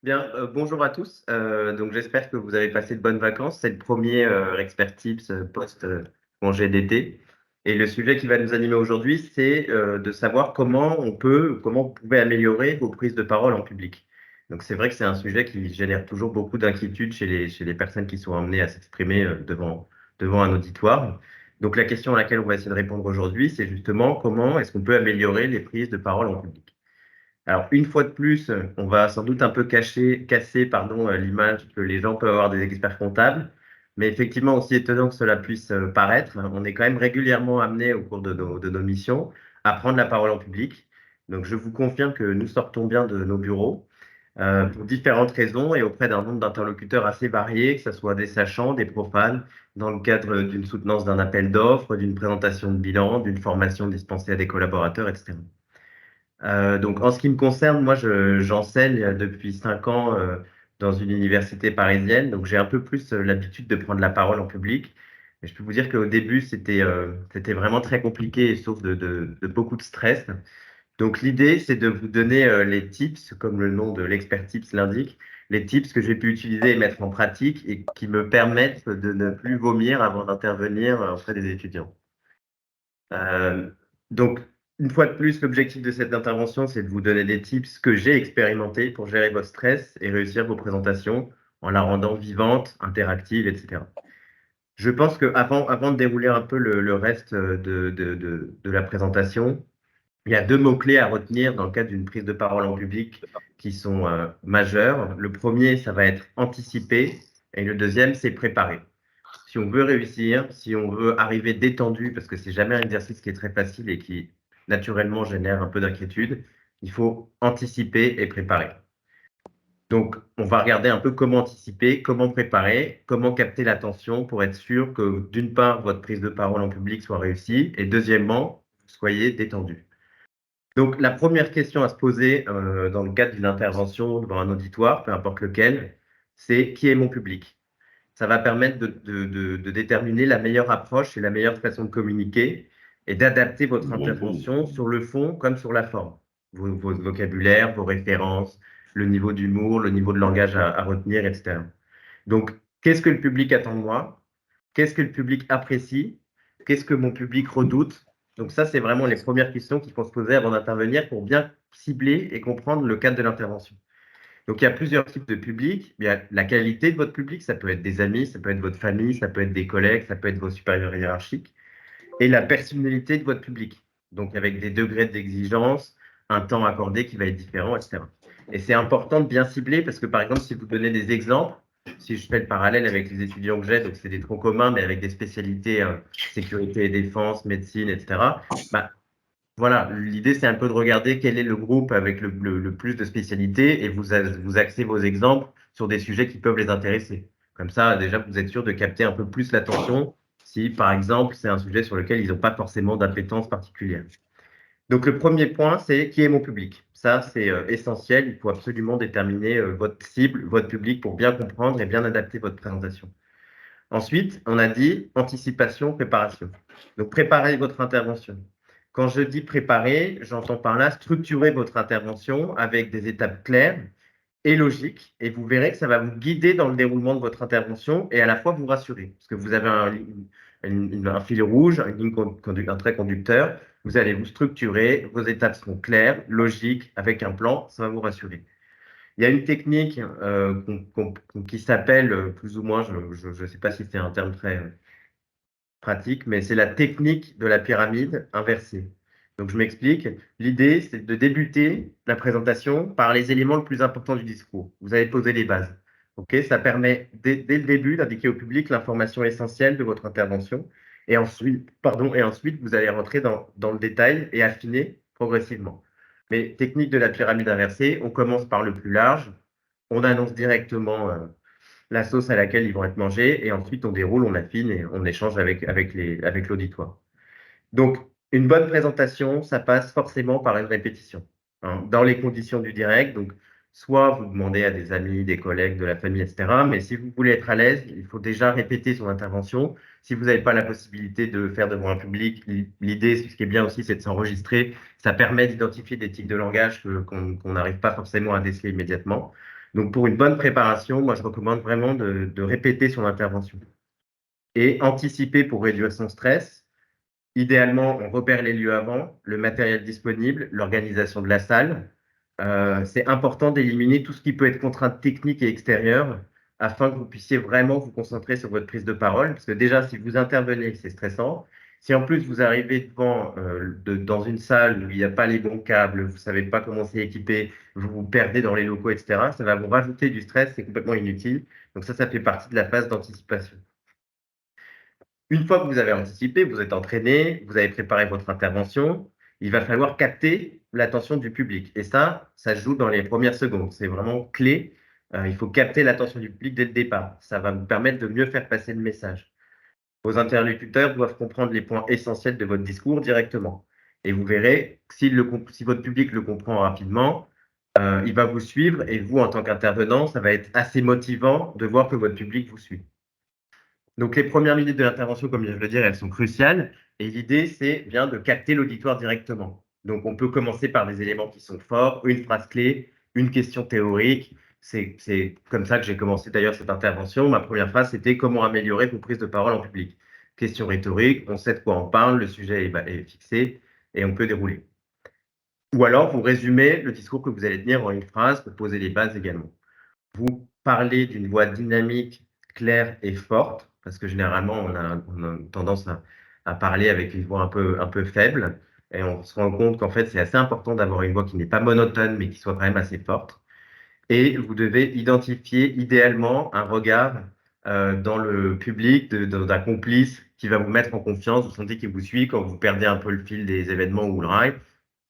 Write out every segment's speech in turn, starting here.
Bien, bonjour à tous. Donc j'espère que vous avez passé de bonnes vacances. C'est le premier Expert Tips post congé d'été. Et le sujet qui va nous animer aujourd'hui, c'est de savoir comment vous pouvez améliorer vos prises de parole en public. Donc c'est vrai que c'est un sujet qui génère toujours beaucoup d'inquiétudes chez les personnes qui sont amenées à s'exprimer devant un auditoire. Donc la question à laquelle on va essayer de répondre aujourd'hui, c'est justement comment est-ce qu'on peut améliorer les prises de parole en public. Alors, une fois de plus, on va sans doute un peu casser, pardon, l'image que les gens peuvent avoir des experts comptables. Mais effectivement, aussi étonnant que cela puisse paraître, on est quand même régulièrement amené au cours de nos missions à prendre la parole en public. Donc, je vous confirme que nous sortons bien de nos bureaux pour différentes raisons et auprès d'un nombre d'interlocuteurs assez variés, que ce soit des sachants, des profanes, dans le cadre d'une soutenance d'un appel d'offres, d'une présentation de bilan, d'une formation dispensée à des collaborateurs, etc. Donc, en ce qui me concerne, moi, j'enseigne depuis 5 ans dans une université parisienne. Donc, j'ai un peu plus l'habitude de prendre la parole en public. Et je peux vous dire qu'au début, c'était vraiment très compliqué et source de beaucoup de stress. Donc, l'idée, c'est de vous donner les tips, comme le nom de l'expert tips l'indique, les tips que j'ai pu utiliser et mettre en pratique et qui me permettent de ne plus vomir avant d'intervenir auprès des étudiants. Euh, donc, une fois de plus, l'objectif de cette intervention, c'est de vous donner des tips que j'ai expérimentés pour gérer votre stress et réussir vos présentations en la rendant vivante, interactive, etc. Je pense que avant de dérouler un peu le reste de la présentation, il y a deux mots-clés à retenir dans le cadre d'une prise de parole en public qui sont majeurs. Le premier, ça va être anticiper, et le deuxième, c'est préparer. Si on veut réussir, si on veut arriver détendu, parce que c'est jamais un exercice qui est très facile et qui naturellement génère un peu d'inquiétude, il faut anticiper et préparer. Donc, on va regarder un peu comment anticiper, comment préparer, comment capter l'attention pour être sûr que, d'une part, votre prise de parole en public soit réussie et deuxièmement, soyez détendu. Donc, la première question à se poser dans le cadre d'une intervention devant un auditoire, peu importe lequel, c'est qui est mon public? Ça va permettre de déterminer la meilleure approche et la meilleure façon de communiquer et d'adapter votre intervention sur le fond comme sur la forme. Votre vocabulaire, vos références, le niveau d'humour, le niveau de langage à retenir, etc. Donc, qu'est-ce que le public attend de moi? Qu'est-ce que le public apprécie? Qu'est-ce que mon public redoute? Donc ça, c'est vraiment les premières questions qu'il faut se poser avant d'intervenir pour bien cibler et comprendre le cadre de l'intervention. Donc, il y a plusieurs types de public. Il y a la qualité de votre public, ça peut être des amis, ça peut être votre famille, ça peut être des collègues, ça peut être vos supérieurs hiérarchiques. Et la personnalité de votre public, donc avec des degrés d'exigence, un temps accordé qui va être différent, etc. Et c'est important de bien cibler parce que, par exemple, si vous donnez des exemples, si je fais le parallèle avec les étudiants que j'ai, donc c'est des troncs communs, mais avec des spécialités sécurité et défense, médecine, etc., bah, voilà, l'idée, c'est un peu de regarder quel est le groupe avec le plus de spécialités et vous axez vos exemples sur des sujets qui peuvent les intéresser. Comme ça, déjà, vous êtes sûr de capter un peu plus l'attention si, par exemple, c'est un sujet sur lequel ils n'ont pas forcément d'appétence particulière. Donc, le premier point, c'est qui est mon public? Ça, c'est essentiel. Il faut absolument déterminer votre cible, votre public pour bien comprendre et bien adapter votre présentation. Ensuite, on a dit anticipation, préparation. Donc, préparez votre intervention. Quand je dis préparer, j'entends par là structurer votre intervention avec des étapes claires et logiques. Et vous verrez que ça va vous guider dans le déroulement de votre intervention et à la fois vous rassurer. Parce que vous avez un fil rouge, un trait conducteur. Vous allez vous structurer, vos étapes seront claires, logiques, avec un plan, ça va vous rassurer. Il y a une technique qui s'appelle plus ou moins, je ne sais pas si c'est un terme très pratique, mais c'est la technique de la pyramide inversée. Donc je m'explique. L'idée, c'est de débuter la présentation par les éléments les plus importants du discours. Vous avez posé les bases. Ok, ça permet dès le début d'indiquer au public l'information essentielle de votre intervention. Et ensuite, vous allez rentrer dans le détail et affiner progressivement. Mais technique de la pyramide inversée, on commence par le plus large, on annonce directement la sauce à laquelle ils vont être mangés, et ensuite on déroule, on affine et on échange avec l'auditoire. Donc, une bonne présentation, ça passe forcément par une répétition, hein, dans les conditions du direct. Donc, soit vous demandez à des amis, des collègues, de la famille, etc. Mais si vous voulez être à l'aise, il faut déjà répéter son intervention. Si vous n'avez pas la possibilité de le faire devant un public, l'idée, ce qui est bien aussi, c'est de s'enregistrer. Ça permet d'identifier des tics de langage qu'on n'arrive pas forcément à déceler immédiatement. Donc, pour une bonne préparation, moi, je recommande vraiment de répéter son intervention et anticiper pour réduire son stress. Idéalement, on repère les lieux avant, le matériel disponible, l'organisation de la salle. C'est important d'éliminer tout ce qui peut être contrainte technique et extérieure afin que vous puissiez vraiment vous concentrer sur votre prise de parole. Parce que déjà, si vous intervenez, c'est stressant. Si en plus vous arrivez dans une salle où il n'y a pas les bons câbles, vous ne savez pas comment c'est équipé, vous vous perdez dans les locaux, etc., ça va vous rajouter du stress, c'est complètement inutile. Donc ça fait partie de la phase d'anticipation. Une fois que vous avez anticipé, vous êtes entraîné, vous avez préparé votre intervention, il va falloir capter l'attention du public. Et ça se joue dans les premières secondes. C'est vraiment clé. Il faut capter l'attention du public dès le départ. Ça va vous permettre de mieux faire passer le message. Vos interlocuteurs doivent comprendre les points essentiels de votre discours directement. Et vous verrez, si votre public le comprend rapidement, il va vous suivre. Et vous, en tant qu'intervenant, ça va être assez motivant de voir que votre public vous suit. Donc, les premières minutes de l'intervention, comme je viens de le dire, elles sont cruciales. Et l'idée, c'est bien de capter l'auditoire directement. Donc, on peut commencer par des éléments qui sont forts, une phrase clé, une question théorique. C'est comme ça que j'ai commencé d'ailleurs cette intervention. Ma première phrase, c'était comment améliorer vos prises de parole en public. Question rhétorique, on sait de quoi on parle, le sujet est fixé et on peut dérouler. Ou alors, vous résumez le discours que vous allez tenir en une phrase pour poser les bases également. Vous parlez d'une voix dynamique, claire et forte, parce que généralement, on a tendance à parler avec une voix un peu faible, et on se rend compte qu'en fait, c'est assez important d'avoir une voix qui n'est pas monotone, mais qui soit quand même assez forte. Et vous devez identifier idéalement un regard dans le public d'un complice qui va vous mettre en confiance. Vous sentez qu'il vous suit quand vous perdez un peu le fil des événements ou le rail.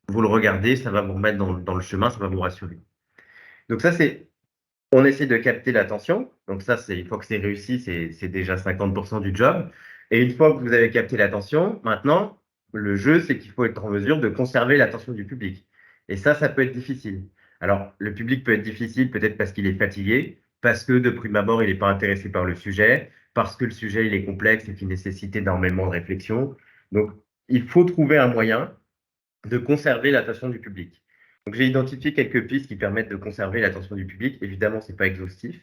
Vous le regardez, ça va vous remettre dans le chemin, ça va vous rassurer. Donc ça, on essaie de capter l'attention. Donc ça, une fois que c'est réussi, c'est déjà 50% du job. Et une fois que vous avez capté l'attention, maintenant, le jeu, c'est qu'il faut être en mesure de conserver l'attention du public. Et ça peut être difficile. Alors, le public peut être difficile peut-être parce qu'il est fatigué, parce que de prime abord, il n'est pas intéressé par le sujet, parce que le sujet, il est complexe et qu'il nécessite énormément de réflexion. Donc, il faut trouver un moyen de conserver l'attention du public. Donc, j'ai identifié quelques pistes qui permettent de conserver l'attention du public. Évidemment, ce n'est pas exhaustif.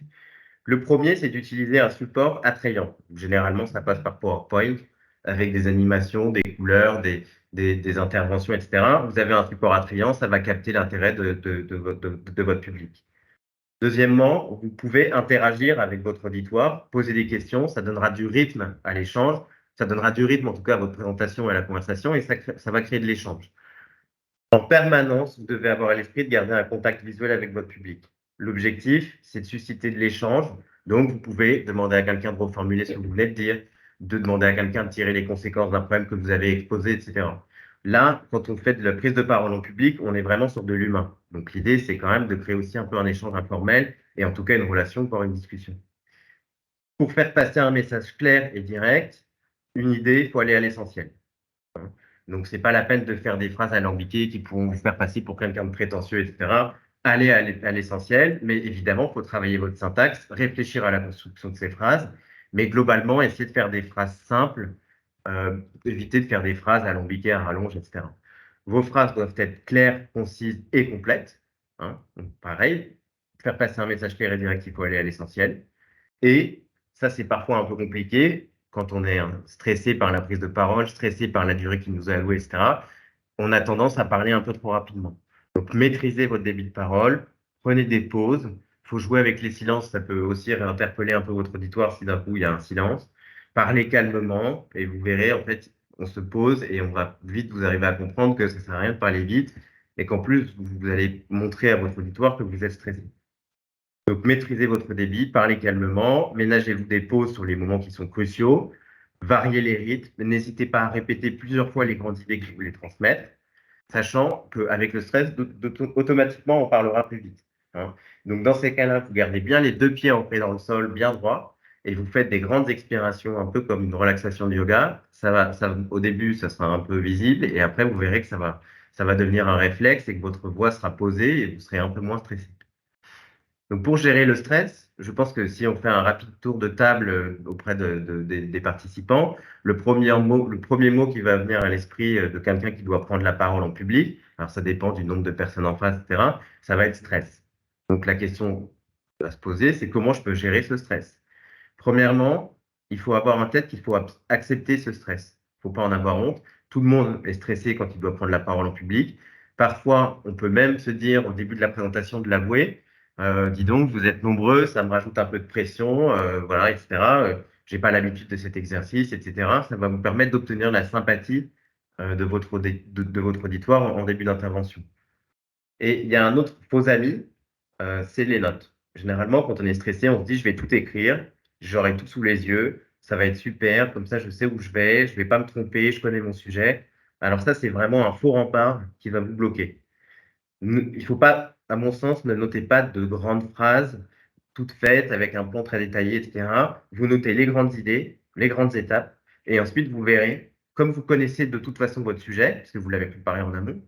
Le premier, c'est d'utiliser un support attrayant. Généralement, ça passe par PowerPoint avec des animations, des couleurs, des interventions, etc. Vous avez un support attrayant, ça va capter l'intérêt de votre public. Deuxièmement, vous pouvez interagir avec votre auditoire, poser des questions, ça donnera du rythme à l'échange, ça donnera du rythme en tout cas à votre présentation et à la conversation, et ça va créer de l'échange. En permanence, vous devez avoir à l'esprit de garder un contact visuel avec votre public. L'objectif, c'est de susciter de l'échange. Donc, vous pouvez demander à quelqu'un de reformuler ce que vous venez de dire, de demander à quelqu'un de tirer les conséquences d'un problème que vous avez exposé, etc. Là, quand on fait de la prise de parole en public, on est vraiment sur de l'humain. Donc, l'idée, c'est quand même de créer aussi un peu un échange informel et en tout cas une relation, voire une discussion. Pour faire passer un message clair et direct, une idée, il faut aller à l'essentiel. Donc, ce n'est pas la peine de faire des phrases alambiquées qui pourront vous faire passer pour quelqu'un de prétentieux, etc. Allez à l'essentiel, mais évidemment, il faut travailler votre syntaxe, réfléchir à la construction de ces phrases, mais globalement, essayer de faire des phrases simples, éviter de faire des phrases alambiquées à rallonge, etc. Vos phrases doivent être claires, concises et complètes. Hein. Donc, pareil, faire passer un message clair et direct, il faut aller à l'essentiel. Et ça, c'est parfois un peu compliqué quand on est stressé par la prise de parole, stressé par la durée qui nous est allouée, etc. On a tendance à parler un peu trop rapidement. Donc, maîtrisez votre débit de parole, prenez des pauses. Il faut jouer avec les silences, ça peut aussi réinterpeller un peu votre auditoire si d'un coup il y a un silence. Parlez calmement et vous verrez, en fait, on se pose et on va vite vous arriver à comprendre que ça ne sert à rien de parler vite et qu'en plus, vous allez montrer à votre auditoire que vous êtes stressé. Donc, maîtrisez votre débit, parlez calmement, ménagez-vous des pauses sur les moments qui sont cruciaux, variez les rythmes, n'hésitez pas à répéter plusieurs fois les grandes idées que je voulais transmettre, sachant qu'avec le stress, automatiquement, on parlera plus vite. Hein. Donc, dans ces cas-là, vous gardez bien les deux pieds ancrés dans le sol, bien droit, et vous faites des grandes expirations, un peu comme une relaxation de yoga. Au début, ça sera un peu visible, et après, vous verrez que ça va devenir un réflexe et que votre voix sera posée et vous serez un peu moins stressé. Donc, pour gérer le stress, je pense que si on fait un rapide tour de table auprès des participants, le premier mot qui va venir à l'esprit de quelqu'un qui doit prendre la parole en public, alors ça dépend du nombre de personnes en face, etc., ça va être stress. Donc, la question va se poser, c'est comment je peux gérer ce stress. Premièrement, il faut avoir en tête qu'il faut accepter ce stress. Il ne faut pas en avoir honte. Tout le monde est stressé quand il doit prendre la parole en public. Parfois, on peut même se dire au début de la présentation de l'avouer, dis donc, vous êtes nombreux, ça me rajoute un peu de pression, voilà, etc. J'ai pas l'habitude de cet exercice, etc. Ça va vous permettre d'obtenir la sympathie de votre auditoire en début d'intervention. Et il y a un autre faux ami, c'est les notes. Généralement, quand on est stressé, on se dit: «Je vais tout écrire, j'aurai tout sous les yeux, ça va être super, comme ça je sais où je vais pas me tromper, je connais mon sujet». Alors ça, c'est vraiment un faux rempart qui va vous bloquer. Il faut pas, à mon sens, ne notez pas de grandes phrases toutes faites avec un plan très détaillé, et cetera. Vous notez les grandes idées, les grandes étapes et ensuite vous verrez, comme vous connaissez de toute façon votre sujet, parce que vous l'avez préparé en amont,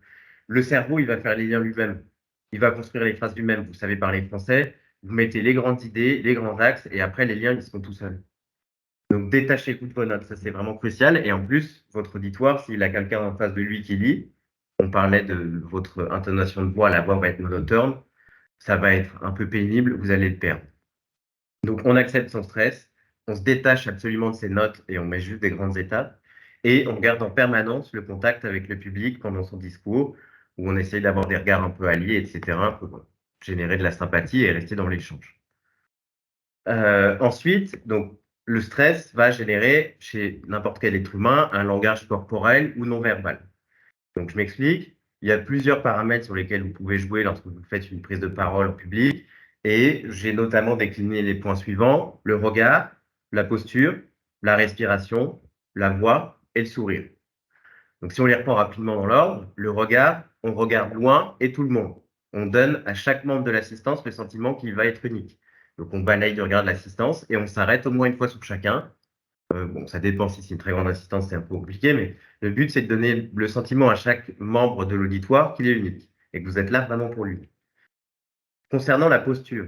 le cerveau, il va faire les liens lui-même. Il va construire les phrases lui-même. Vous savez parler français, vous mettez les grandes idées, les grands axes et après les liens, ils se font tout seuls. Donc détachez-vous de vos notes, ça c'est vraiment crucial et en plus, votre auditoire, s'il a quelqu'un en face de lui qui lit, on parlait de votre intonation de voix, la voix va être monotone, ça va être un peu pénible, vous allez le perdre. Donc on accepte son stress, on se détache absolument de ses notes et on met juste des grandes étapes et on garde en permanence le contact avec le public pendant son discours où on essaye d'avoir des regards un peu alliés et cetera pour générer de la sympathie et rester dans l'échange. Ensuite, donc le stress va générer chez n'importe quel être humain un langage corporel ou non verbal. Donc je m'explique, il y a plusieurs paramètres sur lesquels vous pouvez jouer lorsque vous faites une prise de parole en public et j'ai notamment décliné les points suivants: le regard, la posture, la respiration, la voix et le sourire. Donc si on les reprend rapidement dans l'ordre, le regard, on regarde loin et tout le monde. On donne à chaque membre de l'assistance le sentiment qu'il va être unique. Donc on balaye du regard de l'assistance et on s'arrête au moins une fois sur chacun. Bon, ça dépend si c'est une très grande assistance, c'est un peu compliqué, mais le but, c'est de donner le sentiment à chaque membre de l'auditoire qu'il est unique et que vous êtes là vraiment pour lui. Concernant la posture,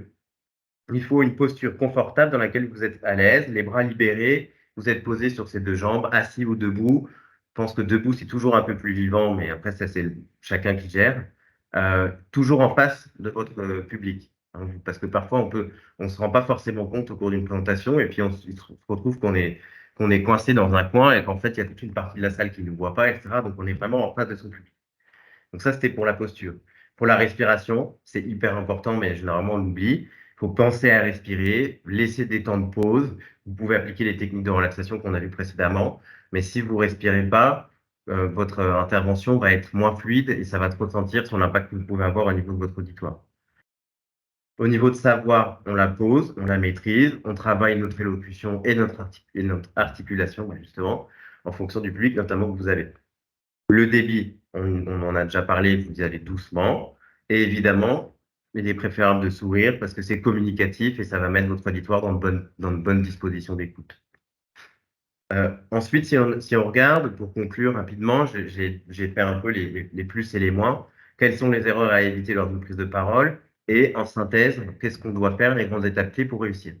il faut une posture confortable dans laquelle vous êtes à l'aise, les bras libérés, vous êtes posé sur ses 2 jambes, assis ou debout. Je pense que debout, c'est toujours un peu plus vivant, mais après ça, c'est chacun qui gère. Toujours en face de votre, public, hein, parce que parfois on se rend pas forcément compte au cours d'une présentation et puis il se retrouve qu'on est coincé dans un coin et qu'en fait, il y a toute une partie de la salle qui ne nous voit pas et cetera, donc on est vraiment en face de son public. Donc ça, c'était pour la posture. Pour la respiration, c'est hyper important, mais généralement on l'oublie. Il faut penser à respirer, laisser des temps de pause. Vous pouvez appliquer les techniques de relaxation qu'on a vues précédemment, mais si vous respirez pas, votre intervention va être moins fluide et ça va se ressentir sur l'impact que vous pouvez avoir au niveau de votre auditoire. Au niveau de savoir, on la pose, on la maîtrise, on travaille notre élocution et notre articulation, bah, justement, en fonction du public notamment que vous avez. Le débit, on en a déjà parlé, vous y allez doucement et évidemment, il est préférable de sourire parce que c'est communicatif et ça va mettre votre auditoire dans de bonnes dispositions d'écoute. Ensuite, si on regarde, pour conclure rapidement, j'ai fait un peu les plus et les moins. Quelles sont les erreurs à éviter lors d'une prise de parole? Et en synthèse, qu'est-ce qu'on doit faire, les grandes étapes clés pour réussir?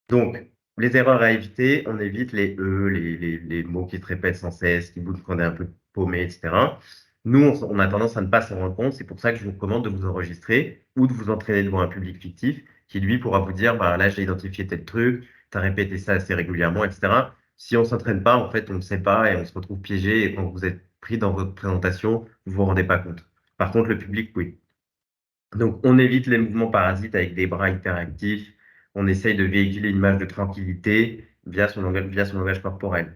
Donc, les erreurs à éviter, on évite les «e», les mots qui se répètent sans cesse, qui bougent quand on est un peu paumé et cetera. Nous, on a tendance à ne pas s'en rendre compte. C'est pour ça que je vous recommande de vous enregistrer ou de vous entraîner devant un public fictif qui, lui, pourra vous dire: «Bah, là, j'ai identifié tel truc, tu as répété ça assez régulièrement» et cetera. Si on ne s'entraîne pas, en fait, on ne sait pas et on se retrouve piégé et quand vous êtes pris dans votre présentation, vous vous rendez pas compte. Par contre, le public, oui. Donc, on évite les mouvements parasites avec des bras hyperactifs. On essaye de véhiculer une image de tranquillité via son langage corporel.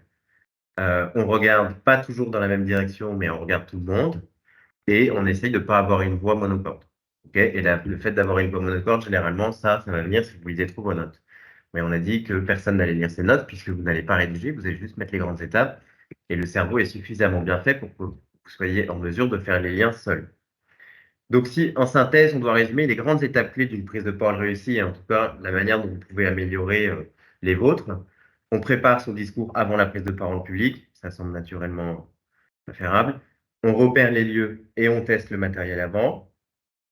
On regarde pas toujours dans la même direction, mais on regarde tout le monde et on essaye de pas avoir une voix monocorde. OK? Et le fait d'avoir une voix monocorde, généralement, ça va venir si vous lisez trop vos notes. Mais on a dit que personne n'allait lire ses notes puisque vous n'allez pas rédiger, vous allez juste mettre les grandes étapes et le cerveau est suffisamment bien fait pour que vous soyez en mesure de faire les liens seul. Donc si, en synthèse, on doit résumer les grandes étapes clés d'une prise de parole réussie et en tout cas la manière dont vous pouvez améliorer, les vôtres. On prépare son discours avant la prise de parole publique, ça semble naturellement préférable. On repère les lieux et on teste le matériel avant.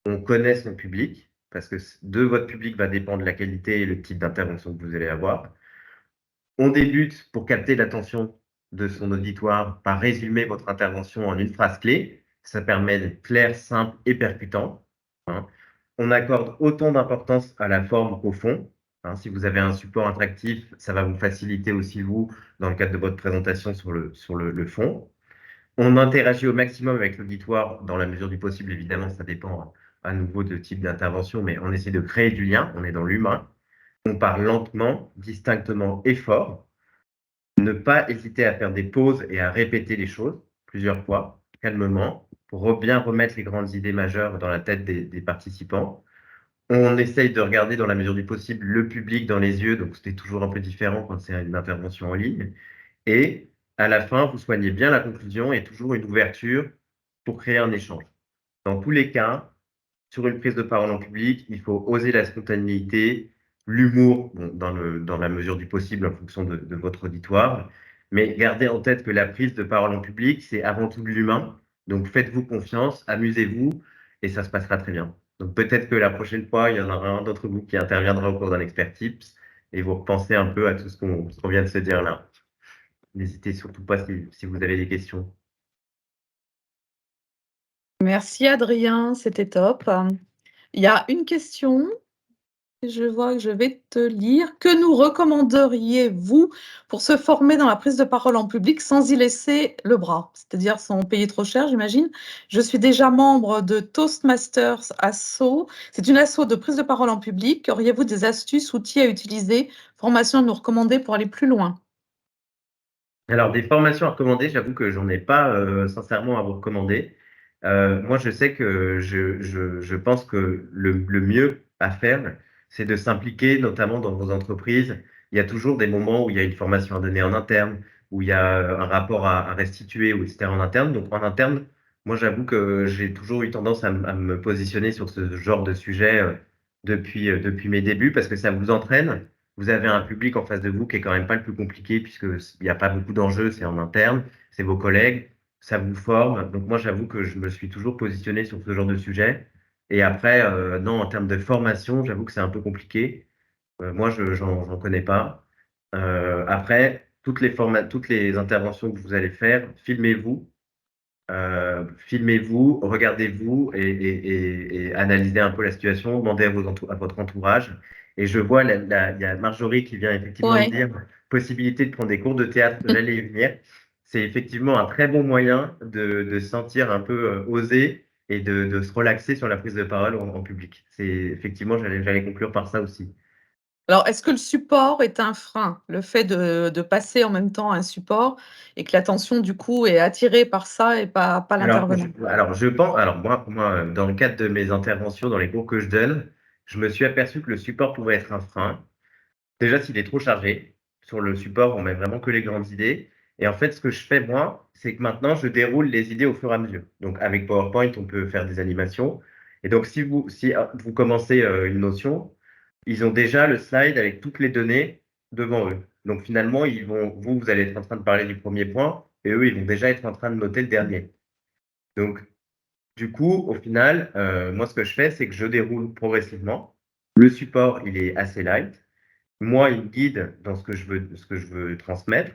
On connaît son public parce que de votre public va dépendre la qualité et le type d'intervention que vous allez avoir. On débute pour capter l'attention de son auditoire par résumer votre intervention en une phrase clé. Ça permet d'être clair, simple et percutant, hein. on accorde autant d'importance à la forme qu'au fond. Hein. Si vous avez un support attractif, ça va vous faciliter aussi, vous, dans le cadre de votre présentation sur le fond. On interagit au maximum avec l'auditoire dans la mesure du possible, évidemment, ça dépend à nouveau de type d'intervention, mais on essaie de créer du lien, on est dans l'humain. On parle lentement, distinctement et fort. Ne pas hésiter à faire des pauses et à répéter les choses plusieurs fois, calmement, pour bien remettre les grandes idées majeures dans la tête des participants. On essaye de regarder dans la mesure du possible le public dans les yeux, donc c'était toujours un peu différent quand c'est une intervention en ligne. Et à la fin, vous soignez bien la conclusion et toujours une ouverture pour créer un échange. Dans tous les cas, sur une prise de parole en public, il faut oser la spontanéité, l'humour, bon, dans la mesure du possible en fonction de votre auditoire, mais gardez en tête que la prise de parole en public, c'est avant tout de l'humain. Donc faites-vous confiance, amusez-vous et ça se passera très bien. Donc peut-être que la prochaine fois, il y en aura un d'entre vous qui interviendra au cours d'un expert tips et vous repensez un peu à tout ce qu'on vient de se dire là. N'hésitez surtout pas si vous avez des questions. Merci Adrien, c'était top. Il y a une question, je vois que je vais te lire. Que nous recommanderiez-vous pour se former dans la prise de parole en public sans y laisser le bras? C'est-à-dire sans payer trop cher, j'imagine. Je suis déjà membre de Toastmasters Asso. C'est une asso de prise de parole en public. Auriez-vous des astuces, outils à utiliser, formations à nous recommander pour aller plus loin? Alors, des formations à recommander, j'avoue que j'en ai pas sincèrement à vous recommander. Moi, je sais que je pense que le mieux à faire, c'est de s'impliquer, notamment dans vos entreprises. Il y a toujours des moments où il y a une formation à donner en interne, où il y a un rapport à restituer, ou etc. en interne. Donc, en interne, moi, j'avoue que j'ai toujours eu tendance à me positionner sur ce genre de sujet depuis mes débuts, parce que ça vous entraîne. Vous avez un public en face de vous qui est quand même pas le plus compliqué puisqu'il n'y a pas beaucoup d'enjeux, c'est en interne, c'est vos collègues, ça vous forme. Donc moi, j'avoue que je me suis toujours positionné sur ce genre de sujet. Et après, non, en termes de formation, j'avoue que c'est un peu compliqué. Moi, j'en connais pas. Après, toutes les interventions que vous allez faire, filmez-vous, regardez-vous et analysez un peu la situation, demandez à votre entourage. Et je vois, il y a Marjorie qui vient effectivement de Ouais. dire possibilité de prendre des cours de théâtre, j'allais y venir. C'est effectivement un très bon moyen de se sentir un peu osé et de se relaxer sur la prise de parole en public. C'est effectivement, j'allais conclure par ça aussi. Alors, est-ce que le support est un frein? Le fait de passer en même temps un support et que l'attention, du coup, est attirée par ça et pas l'intervenant? Je pense, alors moi, dans le cadre de mes interventions, dans les cours que je donne, je me suis aperçu que le support pouvait être un frein. Déjà, s'il est trop chargé, sur le support, on met vraiment que les grandes idées. Et en fait, ce que je fais, moi, c'est que maintenant, je déroule les idées au fur et à mesure. Donc, avec PowerPoint, on peut faire des animations. Et donc, si vous commencez une notion, ils ont déjà le slide avec toutes les données devant eux. Donc, finalement, vous allez être en train de parler du premier point, et eux, ils vont déjà être en train de noter le dernier. Donc, du coup, au final, moi, ce que je fais, c'est que je déroule progressivement. Le support, il est assez light. Moi, ils me guident dans ce que je veux transmettre.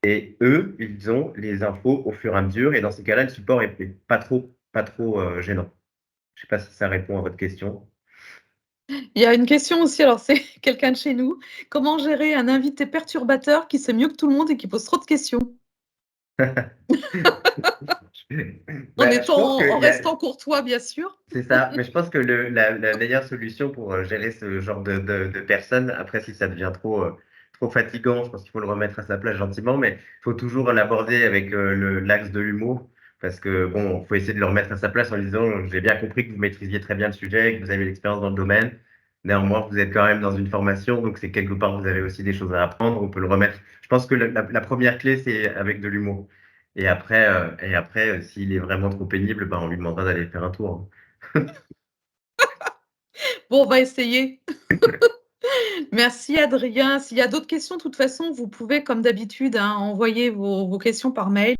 Et eux, ils ont les infos au fur et à mesure. Et dans ces cas-là, le support est pas trop gênant. Je sais pas si ça répond à votre question. Il y a une question aussi, alors c'est quelqu'un de chez nous. Comment gérer un invité perturbateur qui sait mieux que tout le monde et qui pose trop de questions? Bah, je pense En qu'il y a, restant courtois, bien sûr. c'est ça, mais je pense que la meilleure solution pour gérer ce genre de personnes, après si ça devient trop fatigant, je pense qu'il faut le remettre à sa place gentiment, mais il faut toujours l'aborder avec l'axe de l'humour, parce que bon, faut essayer de le remettre à sa place en lui disant, j'ai bien compris que vous maîtrisiez très bien le sujet, que vous avez l'expérience dans le domaine, néanmoins vous êtes quand même dans une formation, donc c'est quelque part vous avez aussi des choses à apprendre, on peut le remettre. Je pense que la première clé, c'est avec de l'humour. Et après, s'il est vraiment trop pénible, ben, on lui demandera d'aller faire un tour. Bon, on va essayer. Merci Adrien. S'il y a d'autres questions, de toute façon, vous pouvez, comme d'habitude, hein, envoyer vos questions par mail.